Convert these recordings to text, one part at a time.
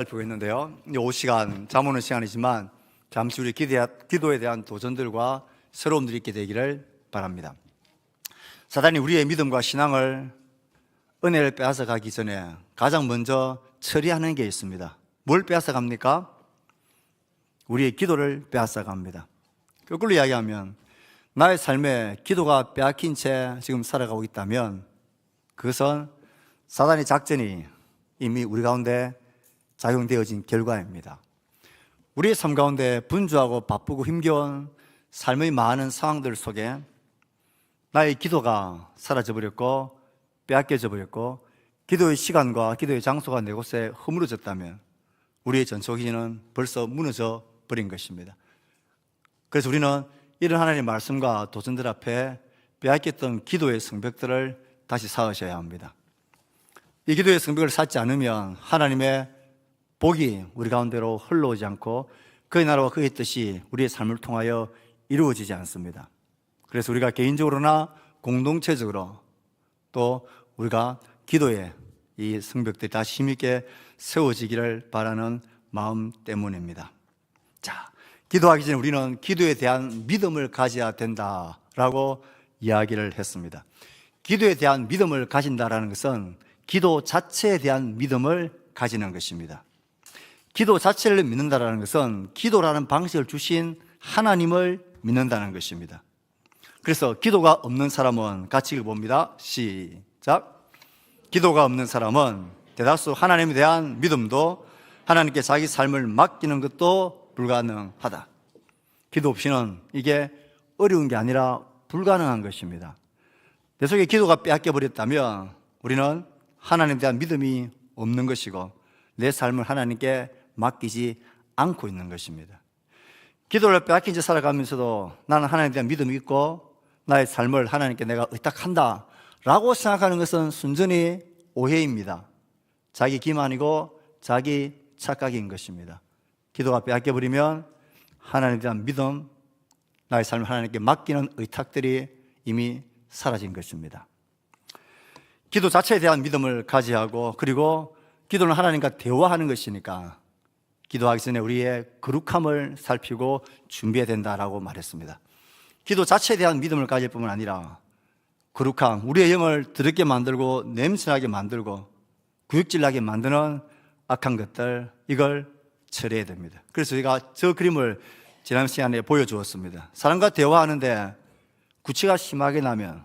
살펴보고 있는데요. 이 5시간 잠 오는 시간이지만 잠시 우리 기도에 대한 도전들과 새로움들이 있게 되기를 바랍니다. 사단이 우리의 믿음과 신앙을 은혜를 빼앗아 가기 전에 가장 먼저 처리하는 게 있습니다. 뭘 빼앗아 갑니까? 우리의 기도를 빼앗아 갑니다. 거꾸로 이야기하면 나의 삶에 기도가 빼앗긴 채 지금 살아가고 있다면 그것은 사단의 작전이 이미 우리 가운데 작용되어진 결과입니다. 우리의 삶 가운데 분주하고 바쁘고 힘겨운 삶의 많은 상황들 속에 나의 기도가 사라져버렸고 빼앗겨져 버렸고 기도의 시간과 기도의 장소가 내 곳에 허물어졌다면 우리의 전초기는 벌써 무너져 버린 것입니다. 그래서 우리는 이런 하나님의 말씀과 도전들 앞에 빼앗겼던 기도의 성벽들을 다시 쌓으셔야 합니다. 이 기도의 성벽을 쌓지 않으면 하나님의 복이 우리 가운데로 흘러오지 않고 그의 나라와 그의 뜻이 우리의 삶을 통하여 이루어지지 않습니다. 그래서 우리가 개인적으로나 공동체적으로 또 우리가 기도에 이 성벽들이 다시 힘있게 세워지기를 바라는 마음 때문입니다. 자, 기도하기 전에 우리는 기도에 대한 믿음을 가져야 된다라고 이야기를 했습니다. 기도에 대한 믿음을 가진다라는 것은 기도 자체에 대한 믿음을 가지는 것입니다. 기도 자체를 믿는다는 것은 기도라는 방식을 주신 하나님을 믿는다는 것입니다. 그래서 기도가 없는 사람은 같이 읽어봅니다. 시작. 기도가 없는 사람은 대다수 하나님에 대한 믿음도 하나님께 자기 삶을 맡기는 것도 불가능하다. 기도 없이는 이게 어려운 게 아니라 불가능한 것입니다. 내 속에 기도가 빼앗겨 버렸다면 우리는 하나님에 대한 믿음이 없는 것이고 내 삶을 하나님께 맡기지 않고 있는 것입니다. 기도를 빼앗긴 채 살아가면서도 나는 하나님에 대한 믿음이 있고 나의 삶을 하나님께 내가 의탁한다 라고 생각하는 것은 순전히 오해입니다. 자기 기만이고 자기 착각인 것입니다. 기도가 빼앗겨 버리면 하나님에 대한 믿음, 나의 삶을 하나님께 맡기는 의탁들이 이미 사라진 것입니다. 기도 자체에 대한 믿음을 가져야 하고 그리고 기도는 하나님과 대화하는 것이니까 기도하기 전에 우리의 거룩함을 살피고 준비해야 된다라고 말했습니다. 기도 자체에 대한 믿음을 가질 뿐만 아니라 거룩함, 우리의 영을 더럽게 만들고 냄새나게 만들고 구역질나게 만드는 악한 것들, 이걸 처리해야 됩니다. 그래서 우리가 저 그림을 지난 시간에 보여주었습니다. 사람과 대화하는데 구취가 심하게 나면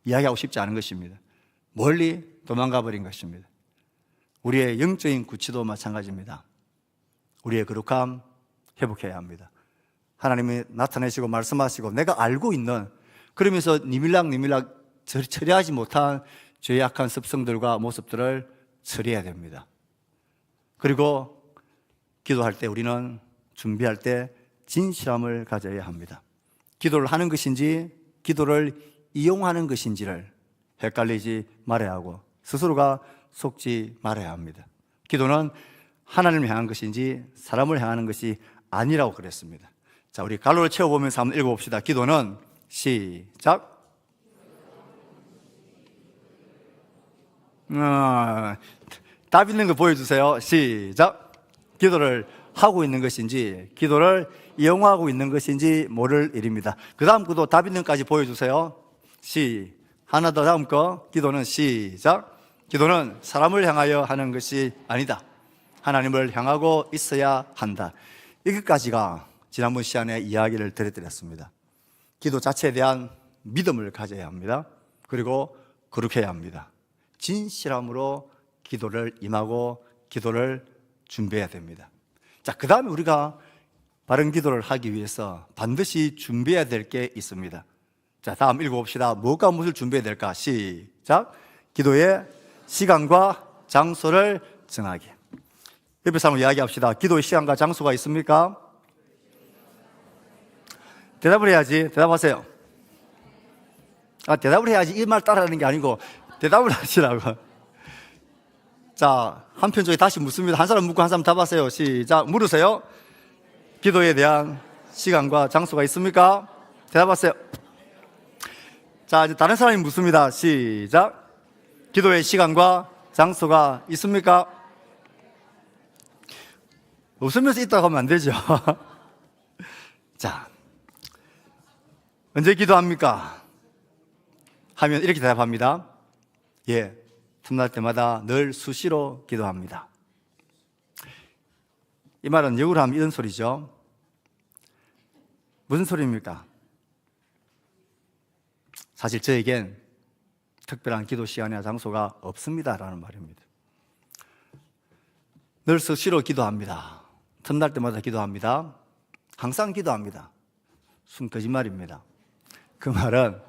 이야기하고 싶지 않은 것입니다. 멀리 도망가 버린 것입니다. 우리의 영적인 구취도 마찬가지입니다. 우리의 거룩함 회복해야 합니다. 하나님이 나타내시고 말씀하시고 내가 알고 있는, 그러면서 니밀락 처리하지 못한 죄의 악한 습성들과 모습들을 처리해야 됩니다. 그리고 기도할 때 우리는 준비할 때 진실함을 가져야 합니다. 기도를 하는 것인지 기도를 이용하는 것인지를 헷갈리지 말아야 하고 스스로가 속지 말아야 합니다. 기도는 하나님을 향한 것인지 사람을 향하는 것이 아니라고 그랬습니다. 자, 우리 갈로를 채워보면서 한번 읽어봅시다. 기도는 시작. 답 있는 거 보여주세요. 시작. 기도를 하고 있는 것인지 기도를 이용하고 있는 것인지 모를 일입니다. 그 다음 것도 답 있는 것까지 보여주세요. 하나 더 다음 거. 기도는 시작. 기도는 사람을 향하여 하는 것이 아니다. 하나님을 향하고 있어야 한다. 이것까지가 지난번 시간에 이야기를 드렸습니다. 기도 자체에 대한 믿음을 가져야 합니다. 그리고 거룩해야 합니다. 진실함으로 기도를 임하고 기도를 준비해야 됩니다. 자, 그 다음에 우리가 바른 기도를 하기 위해서 반드시 준비해야 될 게 있습니다. 자, 다음 읽어봅시다. 무엇과 무엇을 준비해야 될까? 시작. 기도의 시간과 장소를 정하기. 옆에서 한번 이야기합시다. 기도의 시간과 장소가 있습니까? 대답을 해야지. 대답하세요. 대답을 해야지 이 말 따라하는 게 아니고 대답을 하시라고. 자, 한편 쪽에 다시 묻습니다. 한 사람 묻고 한 사람 답하세요. 시작. 물으세요. 기도에 대한 시간과 장소가 있습니까? 대답하세요. 자, 이제 다른 사람이 묻습니다. 시작. 기도의 시간과 장소가 있습니까? 웃으면서 있다고 하면 안 되죠. 자, 언제 기도합니까? 하면 이렇게 대답합니다. 예, 틈날 때마다 늘 수시로 기도합니다. 이 말은 역으로 하면 이런 소리죠. 무슨 소리입니까? 사실 저에겐 특별한 기도 시간이나 장소가 없습니다라는 말입니다. 늘 수시로 기도합니다. 틈날 때마다 기도합니다. 항상 기도합니다. 순 거짓말입니다. 그 말은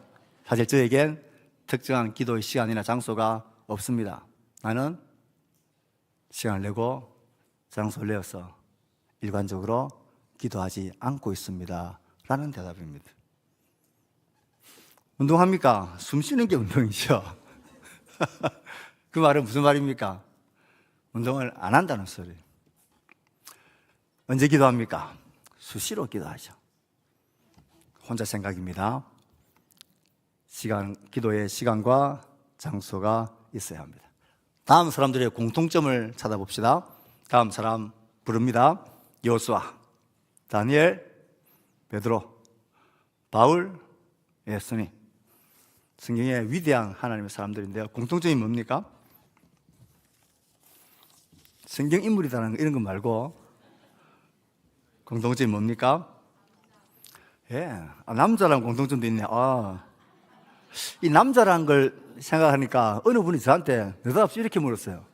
사실 저에겐 특정한 기도의 시간이나 장소가 없습니다. 나는 시간을 내고 장소를 내어서 일관적으로 기도하지 않고 있습니다 라는 대답입니다. 운동합니까? 숨 쉬는 게 운동이죠. 그 말은 무슨 말입니까? 운동을 안 한다는 소리. 언제 기도합니까? 수시로 기도하죠. 혼자 생각입니다. 기도의 시간과 장소가 있어야 합니다. 다음 사람들의 공통점을 찾아봅시다. 다음 사람 부릅니다. 여호수아, 다니엘, 베드로, 바울, 예수님. 성경의 위대한 하나님의 사람들인데요. 공통점이 뭡니까? 성경 인물이라는 이런 거 말고 공통점이 뭡니까? 예, 남자라는 공통점도 있네. 이 남자라는 걸 생각하니까 어느 분이 저한테 느닷없이 이렇게 물었어요.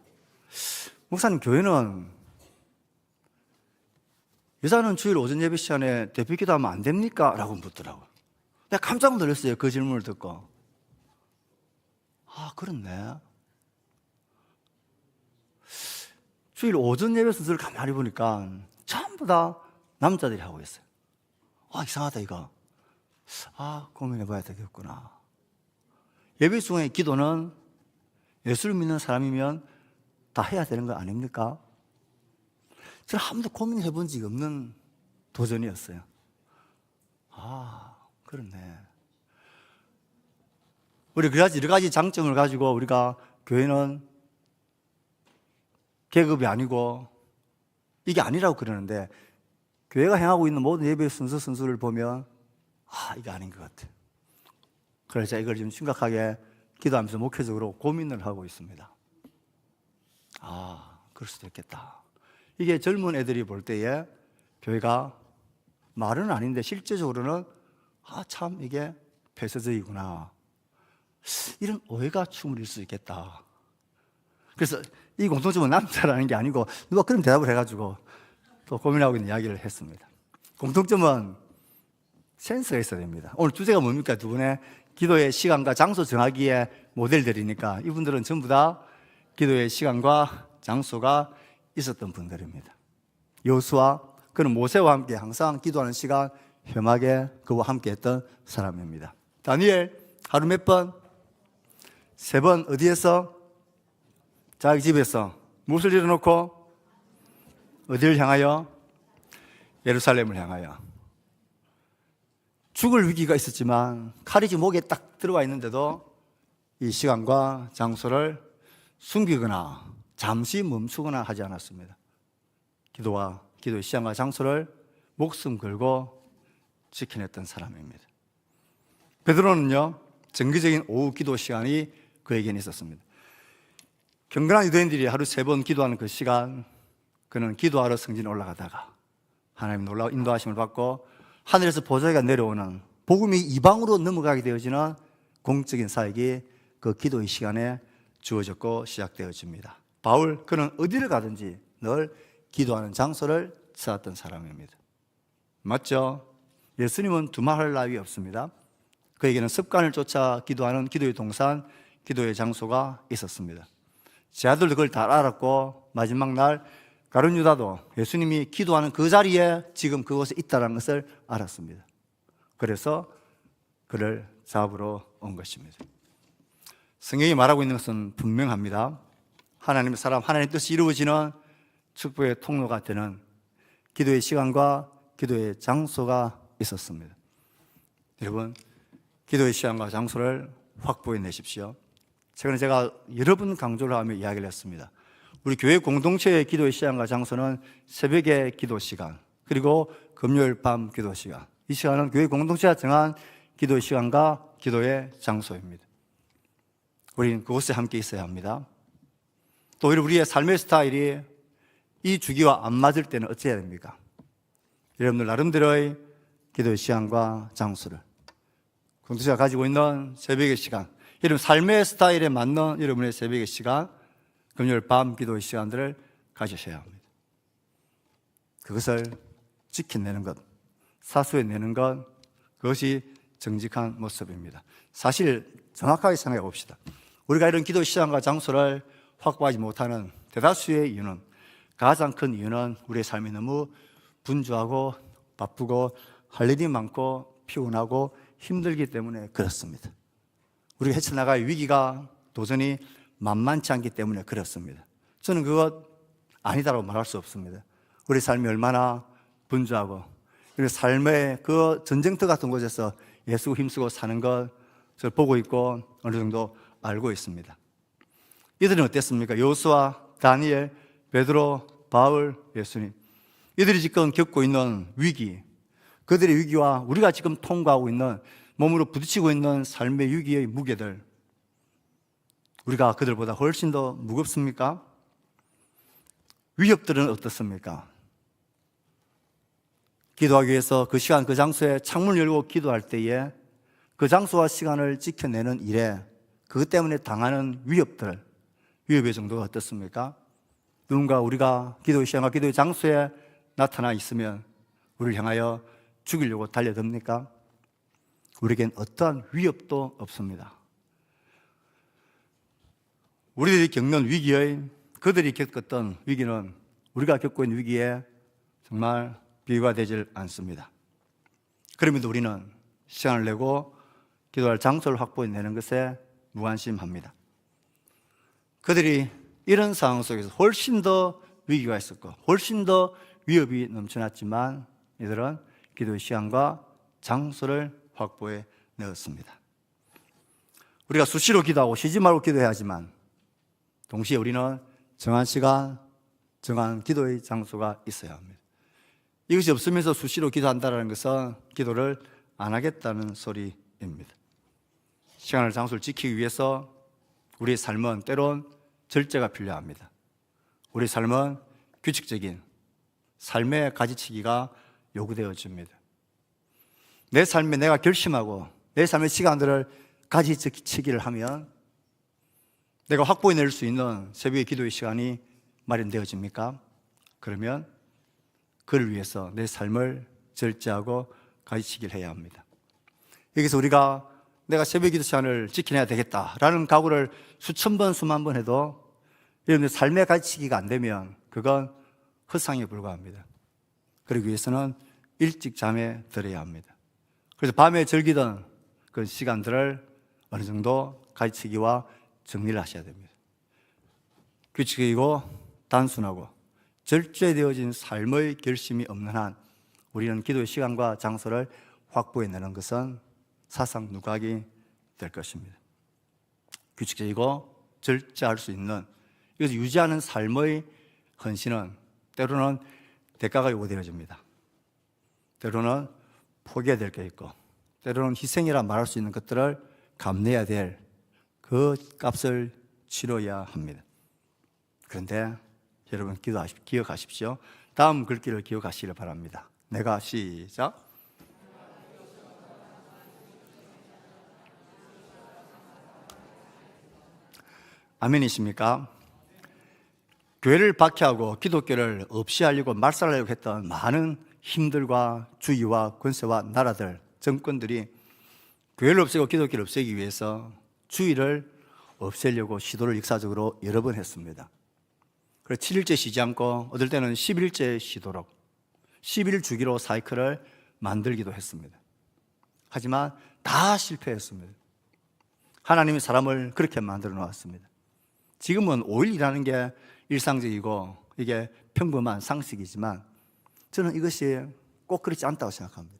목사님, 교회는 여자는 주일 오전 예배 시간에 대표 기도하면 안 됩니까? 라고 묻더라고요. 내가 깜짝 놀랐어요. 그 질문을 듣고. 그렇네. 주일 오전 예배 순서를 가만히 보니까 전부 다 남자들이 하고 있어요. 이상하다 이거. 고민해봐야 되겠구나. 예배 중에 기도는 예수를 믿는 사람이면 다 해야 되는 거 아닙니까? 저는 한 번도 고민해 본 적이 없는 도전이었어요. 그렇네. 우리 그래야지 여러 가지 장점을 가지고 우리가 교회는 계급이 아니고 이게 아니라고 그러는데 교회가 행하고 있는 모든 예배 순서를 보면 이게 아닌 것 같아요. 그래서 이걸 좀 심각하게 기도하면서 목회적으로 고민을 하고 있습니다. 그럴 수도 있겠다. 이게 젊은 애들이 볼 때에 교회가 말은 아닌데 실제적으로는 참 이게 폐쇄적이구나, 이런 오해가 충분일 수 있겠다. 그래서 이 공통점은 남자라는 게 아니고 누가 그런 대답을 해가지고 또 고민하고 있는 이야기를 했습니다. 공통점은 센스가 있어야 됩니다. 오늘 주제가 뭡니까? 두 분의 기도의 시간과 장소 정하기의 모델들이니까 이분들은 전부 다 기도의 시간과 장소가 있었던 분들입니다. 여호수아, 그는 모세와 함께 항상 기도하는 시간 험하게 그와 함께 했던 사람입니다. 다니엘, 하루 몇 번? 3번 어디에서? 자기 집에서 무엇을 일어놓고? 어디를 향하여? 예루살렘을 향하여. 죽을 위기가 있었지만 칼이 지금 목에 딱 들어와 있는데도 이 시간과 장소를 숨기거나 잠시 멈추거나 하지 않았습니다. 기도의 시간과 장소를 목숨 걸고 지켜냈던 사람입니다. 베드로는요, 정기적인 오후 기도 시간이 그에게는 있었습니다. 경건한 유대인들이 하루 3번 기도하는 그 시간, 그는 기도하러 성전에 올라가다가 하나님 놀라운 인도하심을 받고 하늘에서 보좌가 내려오는 복음이 이방으로 넘어가게 되어지는 공적인 사역이 그 기도의 시간에 주어졌고 시작되어집니다. 바울, 그는 어디를 가든지 늘 기도하는 장소를 찾았던 사람입니다. 맞죠? 예수님은 두말할 나위 없습니다. 그에게는 습관을 쫓아 기도하는 기도의 동산, 기도의 장소가 있었습니다. 제 아들도 그걸 다 알았고 마지막 날 가룟 유다도 예수님이 기도하는 그 자리에 지금 그곳에 있다는 것을 알았습니다. 그래서 그를 잡으러 온 것입니다. 성경이 말하고 있는 것은 분명합니다. 하나님의 사람, 하나님의 뜻이 이루어지는 축복의 통로가 되는 기도의 시간과 기도의 장소가 있었습니다. 여러분, 기도의 시간과 장소를 확보해 내십시오. 최근에 제가 여러 번 강조를 하며 이야기를 했습니다. 우리 교회 공동체의 기도의 시간과 장소는 새벽의 기도 시간, 그리고 금요일 밤 기도 시간. 이 시간은 교회 공동체가 정한 기도의 시간과 기도의 장소입니다. 우리는 그곳에 함께 있어야 합니다. 또 우리의 삶의 스타일이 이 주기와 안 맞을 때는 어찌해야 됩니까? 여러분들 나름대로의 기도의 시간과 장소를, 공동체가 가지고 있는 새벽의 시간, 여러분 삶의 스타일에 맞는 여러분의 새벽의 시간, 금요일 밤 기도의 시간들을 가지셔야 합니다. 그것을 지켜내는 것, 사수해내는 것, 그것이 정직한 모습입니다. 사실 정확하게 생각해 봅시다. 우리가 이런 기도 시간과 장소를 확보하지 못하는 대다수의 이유는, 가장 큰 이유는 우리의 삶이 너무 분주하고 바쁘고 할 일이 많고 피곤하고 힘들기 때문에 그렇습니다. 우리가 헤쳐나갈 위기가 도전이 만만치 않기 때문에 그렇습니다. 저는 그것 아니다라고 말할 수 없습니다. 우리 삶이 얼마나 분주하고 우리 삶의 그 전쟁터 같은 곳에서 애쓰고 힘쓰고 사는 것을 보고 있고 어느 정도 알고 있습니다. 이들은 어땠습니까? 여호수아, 다니엘, 베드로, 바울, 예수님, 이들이 지금 겪고 있는 위기, 그들의 위기와 우리가 지금 통과하고 있는, 몸으로 부딪히고 있는 삶의 위기의 무게들, 우리가 그들보다 훨씬 더 무겁습니까? 위협들은 어떻습니까? 기도하기 위해서 그 시간 그 장소에 창문을 열고 기도할 때에 그 장소와 시간을 지켜내는 일에 그것 때문에 당하는 위협들, 위협의 정도가 어떻습니까? 누군가 우리가 기도의 시간과 기도의 장소에 나타나 있으면 우리를 향하여 죽이려고 달려듭니까? 우리에겐 어떠한 위협도 없습니다. 우리들이 겪는 위기의, 그들이 겪었던 위기는 우리가 겪고 있는 위기에 정말 비교가 되질 않습니다. 그럼에도 우리는 시간을 내고 기도할 장소를 확보해내는 것에 무관심합니다. 그들이 이런 상황 속에서 훨씬 더 위기가 있었고 훨씬 더 위협이 넘쳐났지만 이들은 기도의 시간과 장소를 확보해 내었습니다. 우리가 수시로 기도하고 쉬지 말고 기도해야 하지만 동시에 우리는 정한 시간, 정한 기도의 장소가 있어야 합니다. 이것이 없으면서 수시로 기도한다는 것은 기도를 안 하겠다는 소리입니다. 시간을, 장소를 지키기 위해서 우리의 삶은 때론 절제가 필요합니다. 우리 삶은 규칙적인 삶의 가지치기가 요구되어집니다. 내 삶에 내가 결심하고 내 삶의 시간들을 가지치기를 하면 내가 확보해낼 수 있는 새벽의 기도의 시간이 마련되어집니까? 그러면 그를 위해서 내 삶을 절제하고 가지치기를 해야 합니다. 여기서 우리가 내가 새벽 기도 시간을 지켜내야 되겠다라는 각오를 수천 번, 수만 번 해도 여러분들 삶의 가지치기가 안 되면 그건 헛상에 불과합니다. 그러기 위해서는 일찍 잠에 들어야 합니다. 그래서 밤에 즐기던 그 시간들을 어느 정도 가지치기와 정리를 하셔야 됩니다. 규칙이고 단순하고 절제되어진 삶의 결심이 없는 한 우리는 기도의 시간과 장소를 확보해내는 것은 사상 누각이 될 것입니다. 규칙적이고 절제할 수 있는, 이것을 유지하는 삶의 헌신은 때로는 대가가 요구되어집니다. 때로는 포기해야 될 게 있고 때로는 희생이라 말할 수 있는 것들을 감내해야 될 그 값을 치러야 합니다. 그런데 여러분 기억하십시오. 다음 글귀를 기억하시길 바랍니다. 내가 시작. 아멘이십니까? 교회를 박해하고 기독교를 없이 하려고 말살하려고 했던 많은 힘들과 주의와 권세와 나라들, 정권들이 교회를 없애고 기독교를 없애기 위해서 주의를 없애려고 시도를 역사적으로 여러 번 했습니다. 그래서 7일째 쉬지 않고 어떨 때는 10일째 쉬도록 10일 주기로 사이클을 만들기도 했습니다. 하지만 다 실패했습니다. 하나님이 사람을 그렇게 만들어 놓았습니다. 지금은 5일 일하는 게 일상적이고 이게 평범한 상식이지만 저는 이것이 꼭 그렇지 않다고 생각합니다.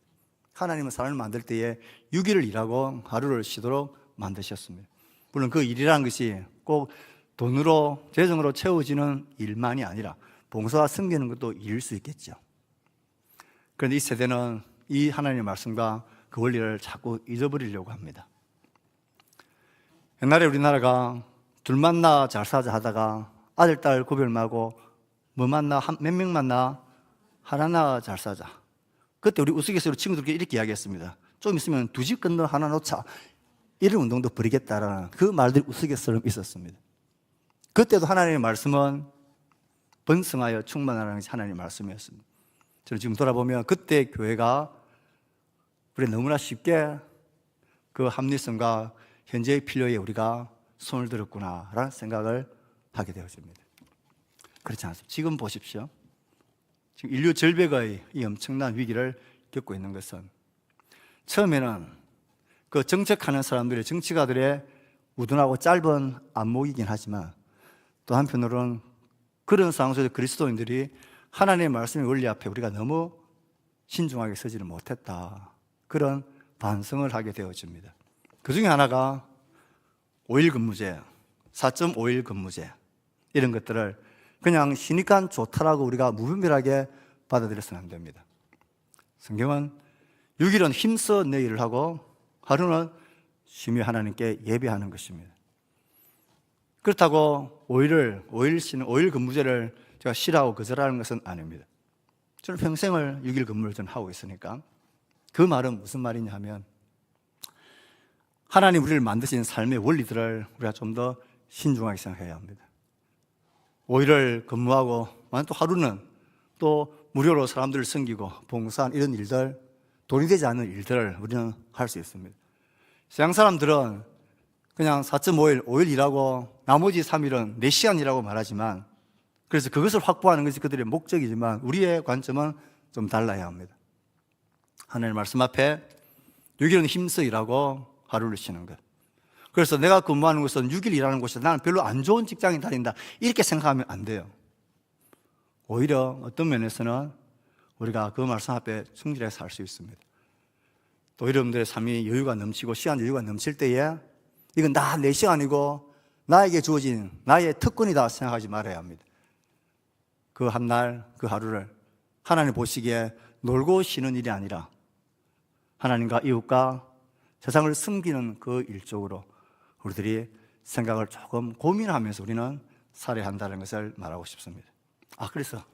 하나님은 사람을 만들 때에 6일을 일하고 하루를 쉬도록 만드셨습니다. 물론 그 일이라는 것이 꼭 돈으로, 재정으로 채워지는 일만이 아니라 봉사와 섬기는 것도 일일 수 있겠죠. 그런데 이 세대는 이 하나님의 말씀과 그 원리를 자꾸 잊어버리려고 합니다. 옛날에 우리나라가 둘 만나 잘 사자 하다가 아들, 딸 구별하고 뭐 만나, 몇 명 만나, 하나 낳아 잘 사자. 그때 우리 우스갯소리로 친구들끼리 이렇게 이야기했습니다. 좀 있으면 두 집 건너 하나 놓자. 이런 운동도 벌이겠다라는 그 말들이 우스갯소리로 있었습니다. 그때도 하나님의 말씀은 번성하여 충만하라는 것이 하나님의 말씀이었습니다. 저는 지금 돌아보면 그때 교회가 우리 너무나 쉽게 그 합리성과 현재의 필요에 우리가 손을 들었구나라는 생각을 하게 되어집니다. 그렇지 않습니다. 지금 보십시오. 지금 인류 절벽의 이 엄청난 위기를 겪고 있는 것은 처음에는 그 정책하는 사람들의 정치가들의 우둔하고 짧은 안목이긴 하지만 또 한편으로는 그런 상황 속에서 그리스도인들이 하나님의 말씀의 원리 앞에 우리가 너무 신중하게 서지를 못했다. 그런 반성을 하게 되어집니다. 그 중에 하나가 5일 근무제, 4.5일 근무제 이런 것들을 그냥 쉬니까 좋다라고 우리가 무분별하게 받아들여서는 안 됩니다. 성경은 6일은 힘써 내 일을 하고 하루는 쉬며 하나님께 예배하는 것입니다. 그렇다고 5일 쉬는 5일 근무제를 제가 싫어하고 거절하는 것은 아닙니다. 저는 평생을 6일 근무를 저는 하고 있으니까 그 말은 무슨 말이냐 하면 하나님 우리를 만드신 삶의 원리들을 우리가 좀 더 신중하게 생각해야 합니다. 5일을 근무하고 또 하루는 또 무료로 사람들을 섬기고 봉사한 이런 일들, 돈이 되지 않는 일들을 우리는 할 수 있습니다. 서양 사람들은 그냥 4.5일, 5일 일하고 나머지 3일은 4시간 일하고 말하지만 그래서 그것을 확보하는 것이 그들의 목적이지만 우리의 관점은 좀 달라야 합니다. 하나님의 말씀 앞에 6일은 힘써 일하고 하루를 쉬는 것. 그래서 내가 근무하는 곳은 6일 일하는 곳이다. 나는 별로 안 좋은 직장에 다닌다. 이렇게 생각하면 안 돼요. 오히려 어떤 면에서는 우리가 그 말씀 앞에 충실하게 살 수 있습니다. 또 여러분들의 삶이 여유가 넘치고 시간 여유가 넘칠 때에 이건 나 내 시간이고 나에게 주어진 나의 특권이다 생각하지 말아야 합니다. 그 한 날, 그 하루를 하나님 보시기에 놀고 쉬는 일이 아니라 하나님과 이웃과 세상을 섬기는 그 일적으로 우리들이 생각을 조금 고민하면서 우리는 살아야 한다는 것을 말하고 싶습니다. 그래서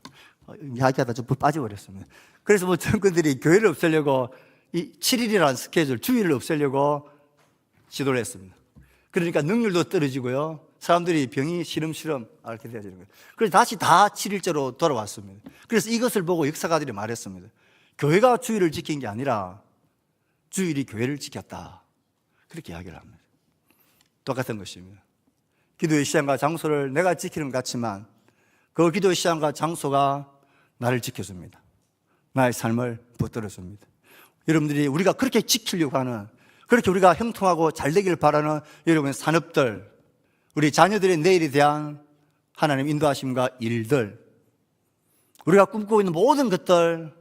이야기하다 좀 빠져버렸습니다. 그래서 뭐 정권들이 교회를 없애려고 이 7일이라는 스케줄, 주일을 없애려고 시도를 했습니다. 그러니까 능률도 떨어지고요. 사람들이 병이 시름시름 앓게 되어지는 거예요. 그래서 다시 다 7일째로 돌아왔습니다. 그래서 이것을 보고 역사가들이 말했습니다. 교회가 주일을 지킨 게 아니라 주일이 교회를 지켰다. 그렇게 이야기를 합니다. 똑같은 것입니다. 기도의 시간과 장소를 내가 지키는 것 같지만 그 기도의 시간과 장소가 나를 지켜줍니다. 나의 삶을 붙들어줍니다. 여러분들이 우리가 그렇게 지키려고 하는, 그렇게 우리가 형통하고 잘 되기를 바라는 여러분의 산업들, 우리 자녀들의 내일에 대한 하나님 인도하심과 일들, 우리가 꿈꾸고 있는 모든 것들,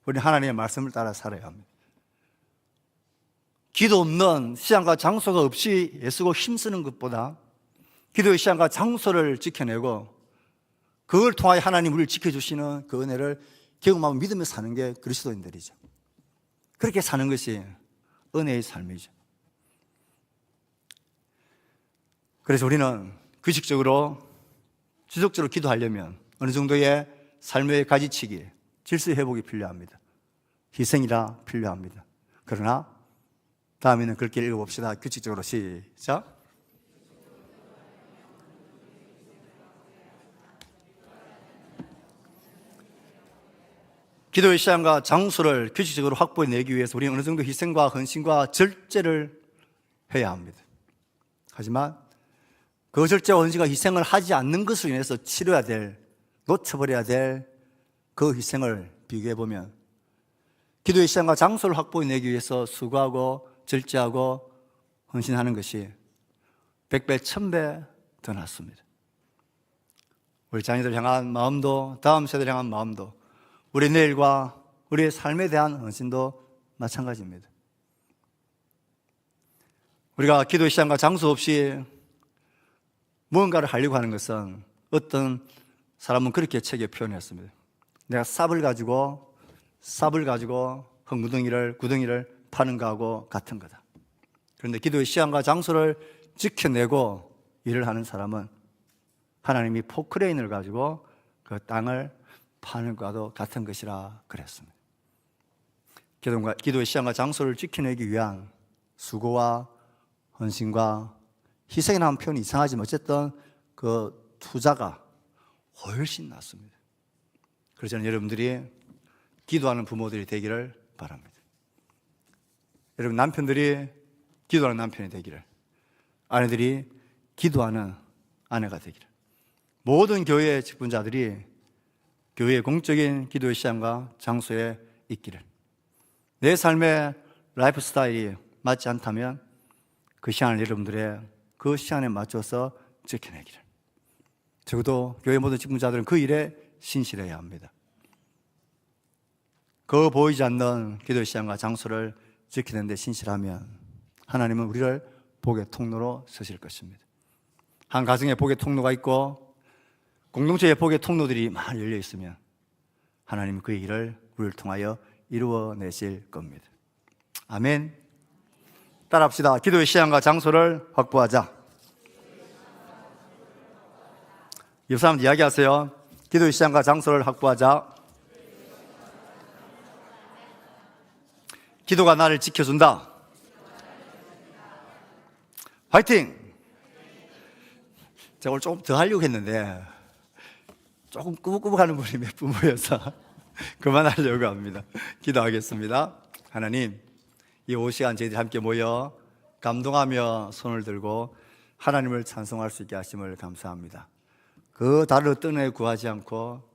우리 하나님의 말씀을 따라 살아야 합니다. 기도 없는 시간과 장소가 없이 애쓰고 힘쓰는 것보다 기도의 시간과 장소를 지켜내고 그걸 통하여 하나님 우리를 지켜주시는 그 은혜를 경험하고 믿으며 사는 게 그리스도인들이죠. 그렇게 사는 것이 은혜의 삶이죠. 그래서 우리는 규칙적으로 지속적으로 기도하려면 어느 정도의 삶의 가지치기, 질서 회복이 필요합니다. 희생이라 필요합니다. 그러나 다음에는 그렇게 읽어봅시다. 규칙적으로 시작. 기도의 시간과 장소를 규칙적으로 확보해내기 위해서 우리는 어느 정도 희생과 헌신과 절제를 해야 합니다. 하지만 그 절제와 헌신과 희생을 하지 않는 것으로 인해서 치러야 될, 놓쳐버려야 될 그 희생을 비교해보면 기도의 시간과 장소를 확보해내기 위해서 수고하고 절제하고 헌신하는 것이 100배, 1000배 더 낫습니다. 우리 자녀들 향한 마음도, 다음 세대를 향한 마음도, 우리 내일과 우리의 삶에 대한 헌신도 마찬가지입니다. 우리가 기도의 시간과 장소 없이 무언가를 하려고 하는 것은 어떤 사람은 그렇게 책에 표현했습니다. 내가 삽을 가지고 구덩이를 파는 거하고 같은 거다. 그런데 기도의 시간과 장소를 지켜내고 일을 하는 사람은 하나님이 포크레인을 가지고 그 땅을 파는 것과도 같은 것이라 그랬습니다. 기도의 시간과 장소를 지켜내기 위한 수고와 헌신과 희생이라는 하면 표현이 이상하지만 어쨌든 그 투자가 훨씬 낫습니다. 그래서 저는 여러분들이 기도하는 부모들이 되기를 바랍니다. 여러분, 남편들이 기도하는 남편이 되기를, 아내들이 기도하는 아내가 되기를, 모든 교회의 직분자들이 교회의 공적인 기도의 시간과 장소에 있기를, 내 삶의 라이프 스타일이 맞지 않다면 그 시간을 여러분들의 그 시간에 맞춰서 지켜내기를, 적어도 교회 모든 직분자들은 그 일에 신실해야 합니다. 그 보이지 않는 기도의 시간과 장소를 지키는 데 신실하면 하나님은 우리를 복의 통로로 서실 것입니다. 한 가정에 복의 통로가 있고 공동체의 복의 통로들이 많이 열려 있으면 하나님은 그 일을 우리를 통하여 이루어내실 겁니다. 아멘. 따라합시다. 기도의 시간과 장소를 확보하자. 옆 사람들 이야기하세요. 기도의 시간과 장소를 확보하자. 기도가 나를 지켜준다. 화이팅! 제가 오늘 조금 더 하려고 했는데 조금 꾸벅꾸벅하는 분이 몇 분 모여서 그만하려고 합니다. 기도하겠습니다. 하나님, 이 오후 시간 저희들이 함께 모여 감동하며 손을 들고 하나님을 찬송할 수 있게 하심을 감사합니다. 그 달을 뜬에 구하지 않고